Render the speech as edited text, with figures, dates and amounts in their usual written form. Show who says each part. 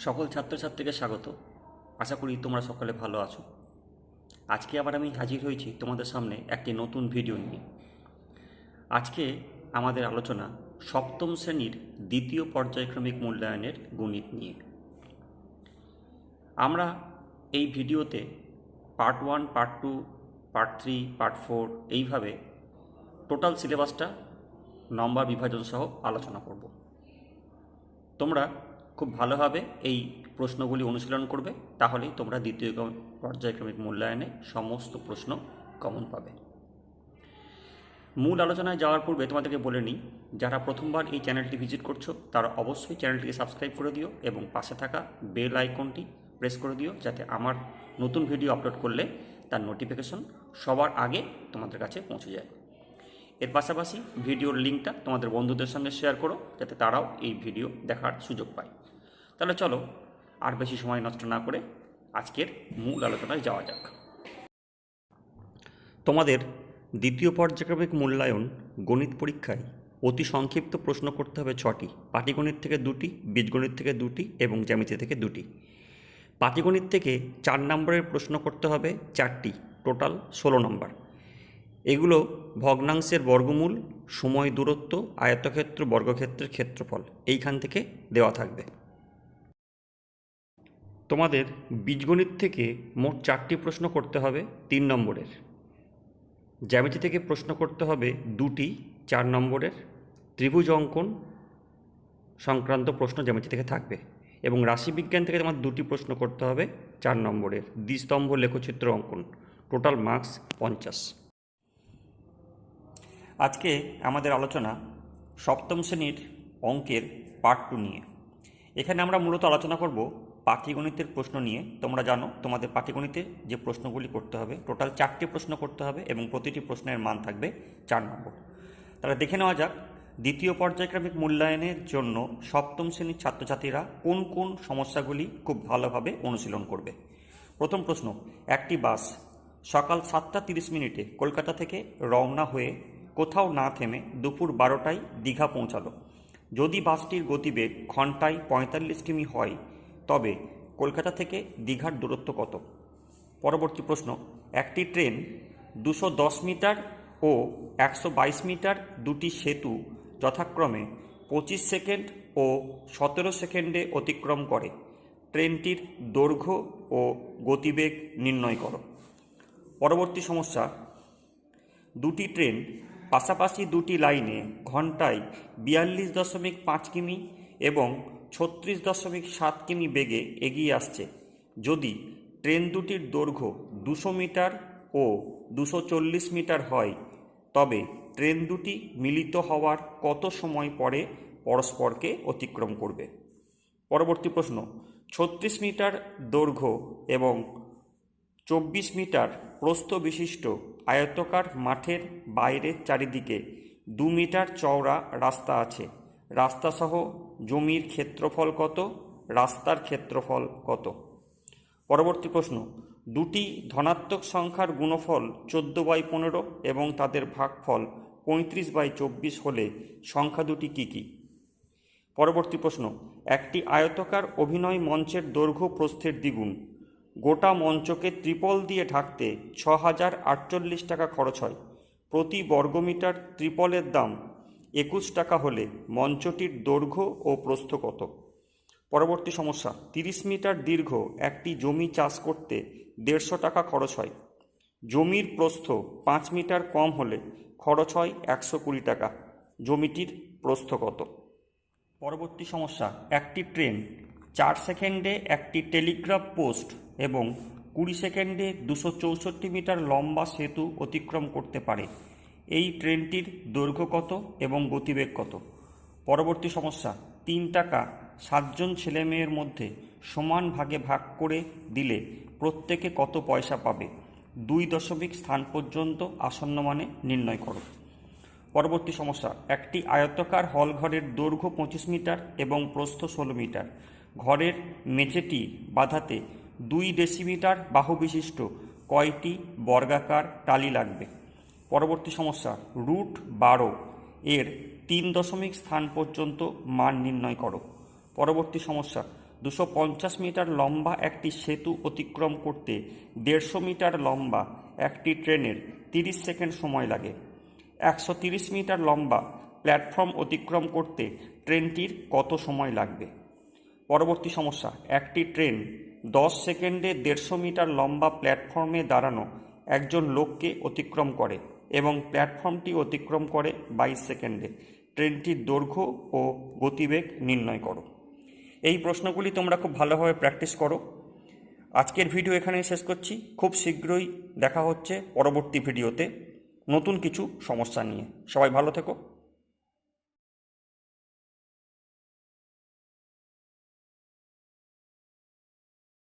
Speaker 1: সকল ছাত্রছাত্রীকে স্বাগত। আশা করি তোমরা সকলে ভালো আছো। আজকে আবার আমি হাজির হয়েছি তোমাদের সামনে একটি নতুন ভিডিও নিয়ে। আজকে আমাদের আলোচনা সপ্তম শ্রেণীর দ্বিতীয় পর্যায়ক্রমিক মূল্যায়নের গণিত নিয়ে। আমরা এই ভিডিওতে পার্ট 1, পার্ট 2, পার্ট 3, পার্ট 4 এইভাবে টোটাল সিলেবাসটা নম্বর বিভাজন সহ আলোচনা করব। তোমরা খুব ভালোভাবে এই প্রশ্নগুলি অনুশীলন করবে, তাহলেই তোমরা দ্বিতীয় পর্যায়ক্রমিক মূল্যায়নে সমস্ত প্রশ্ন কমন পাবে। মূল আলোচনায় যাওয়ার পূর্বে তোমাদেরকে বলে নিই, যারা প্রথমবার এই চ্যানেলটি ভিজিট করছো তারা অবশ্যই চ্যানেলটিকে সাবস্ক্রাইব করে দিও এবং পাশে থাকা বেল আইকনটি প্রেস করে দিও, যাতে আমার নতুন ভিডিও আপলোড করলে তার নোটিফিকেশন সবার আগে তোমাদের কাছে পৌঁছে যায়। এর পাশাপাশি ভিডিওর লিঙ্কটা তোমাদের বন্ধুদের সঙ্গে শেয়ার করো, যাতে তারাও এই ভিডিও দেখার সুযোগ পায়। তাহলে চলো আর বেশি সময় নষ্ট না করে আজকের মূল আলোচনায় যাওয়া যাক। তোমাদের দ্বিতীয় পর্যায়ক্রমিক মূল্যায়ন গণিত পরীক্ষায় অতি সংক্ষিপ্ত প্রশ্ন করতে হবে 6টি। পাটিগণিত থেকে 2টি, বীজগণিত থেকে 2টি এবং জ্যামিতি থেকে 2টি। পাটিগণিত থেকে 4 নম্বরের প্রশ্ন করতে হবে 4টি, টোটাল 16 নম্বর। এগুলো ভগ্নাংশের বর্গমূল, সময়, দূরত্ব, আয়তক্ষেত্র, বর্গক্ষেত্রের ক্ষেত্রফল এইখান থেকে দেওয়া থাকবে। তোমাদের বীজগণিত থেকে মোট 4টি প্রশ্ন করতে হবে 3 নম্বরের। জ্যামিতি থেকে প্রশ্ন করতে হবে 2টি 4 নম্বরের। ত্রিভুজ অঙ্কন সংক্রান্ত প্রশ্ন জ্যামিতি থেকে থাকবে এবং রাশিবিজ্ঞান থেকে তোমার 2টি প্রশ্ন করতে হবে 4 নম্বরের। দ্বিস্তম্ভ লেখচিত্র অঙ্কন, টোটাল মার্কস 50। আজকে আমাদের আলোচনা সপ্তম শ্রেণীর অঙ্কের পার্ট 2 নিয়ে। এখানে আমরা মূলত আলোচনা করব পাটিগণিতের প্রশ্ন নিয়ে। তোমরা জানো তোমাদের পাটিগণিতে যে প্রশ্নগুলি করতে হবে, টোটাল 4টি প্রশ্ন করতে হবে এবং প্রতিটি প্রশ্নের মান থাকবে 4 নম্বর। তাহলে দেখে নেওয়া যাক দ্বিতীয় পর্যায়ক্রমিক মূল্যায়নের জন্য সপ্তম শ্রেণীর ছাত্রছাত্রীরা কোন কোন সমস্যাগুলি খুব ভালোভাবে অনুশীলন করবে। প্রথম প্রশ্ন, একটি বাস সকাল 7:30 কলকাতা থেকে রওনা হয়ে কোথাও না থেমে দুপুর 12টায় দীঘা পৌঁছালো। যদি বাসটির গতিবেগ ঘন্টায় 45 কিমি হয়, তবে কলকাতা থেকে দীঘার দূরত্ব কত? পরবর্তী প্রশ্ন, একটি ট্রেন 210 মিটার ও 122 মিটার দুটি সেতু যথাক্রমে 25 সেকেন্ড ও 17 সেকেন্ডে অতিক্রম করে। ট্রেনটির দৈর্ঘ্য ও গতিবেগ নির্ণয় করো। পরবর্তী সমস্যা, দুটি ট্রেন পাশাপাশি দুটি লাইনে ঘন্টায় 42.5 কিমি এবং 36.7 কিমি বেগে এগিয়ে আসছে। যদি ট্রেন দুটির দৈর্ঘ্য 200 মিটার ও 240 মিটার হয়, তবে ট্রেন দুটি মিলিত হওয়ার কত সময় পরে পরস্পরকে অতিক্রম করবে? পরবর্তী প্রশ্ন, 36 মিটার দৈর্ঘ্য এবং 24 মিটার প্রস্থ বিশিষ্ট আয়তাকার মাঠের বাইরের চারিদিকে 2 মিটার চওড়া রাস্তা আছে। রাস্তাসহ জমির ক্ষেত্রফল কত? রাস্তার ক্ষেত্রফল কত? পরবর্তী প্রশ্ন, দুটি ধনাত্মক সংখ্যার গুণফল 14/15 এবং তাদের ভাগফল 35/24 হলে সংখ্যা দুটি কী কী? পরবর্তী প্রশ্ন, একটি আয়তাকার অভিনয় মঞ্চের দৈর্ঘ্য প্রস্থের দ্বিগুণ। গোটা মঞ্চকে ত্রিপল দিয়ে ঢাকতে 6048 টাকা খরচ হয়। প্রতি বর্গমিটার ত্রিপলের দাম 21 টাকা হলে মঞ্চটির দৈর্ঘ্য ও প্রস্থ কত? পরবর্তী সমস্যা, 30 মিটার দীর্ঘ একটি জমি চাষ করতে 150 টাকা খরচ হয়। জমির প্রস্থ 5 মিটার কম হলে খরচ হয় 120 টাকা। জমিটির প্রস্থ কত? পরবর্তী সমস্যা, একটি ট্রেন 4 সেকেন্ডে একটি টেলিগ্রাফ পোস্ট এবং 20 সেকেন্ডে 264 মিটার লম্বা সেতু অতিক্রম করতে পারে। এই ট্রেনটির দৈর্ঘ্য কত এবং গতিবেগ কত? পরবর্তী সমস্যা, 3 টাকা 7 জন ছেলেমেয়ের মধ্যে সমান ভাগে ভাগ করে দিলে প্রত্যেকে কত পয়সা পাবে? 2 দশমিক স্থান পর্যন্ত আসন্ন মানে নির্ণয় করো। পরবর্তী সমস্যা, একটি আয়তাকার হলঘরের দৈর্ঘ্য 25 মিটার এবং প্রস্থ 16 মিটার। ঘরের মেঝেটি বাঁধাতে 2 ডেসিমিটার বাহু বিশিষ্ট কয়টি বর্গাকার টালি লাগবে? পরবর্তী সমস্যা, √12 এর 3 দশমিক স্থান পর্যন্ত মান নির্ণয় করো। পরবর্তী সমস্যা, 250 মিটার লম্বা একটি সেতু অতিক্রম করতে 150 মিটার লম্বা একটি ট্রেনের 30 সেকেন্ড সময় লাগে। 130 মিটার লম্বা প্ল্যাটফর্ম অতিক্রম করতে ট্রেনটির কত সময় লাগবে? পরবর্তী সমস্যা, একটি ট্রেন 10 সেকেন্ডে 150 মিটার লম্বা প্ল্যাটফর্মে দাঁড়ানো একজন লোককে অতিক্রম করে এবং প্ল্যাটফর্মটি অতিক্রম করে 22 সেকেন্ডে। ট্রেনটির দৈর্ঘ্য ও গতিবেগ নির্ণয় করো। এই প্রশ্নগুলি তোমরা খুব ভালোভাবে প্র্যাকটিস করো। আজকের ভিডিও এখানেই শেষ করছি। খুব শীঘ্রই দেখা হচ্ছে পরবর্তী ভিডিওতে নতুন কিছু সমস্যা নিয়ে। সবাই ভালো থেকো।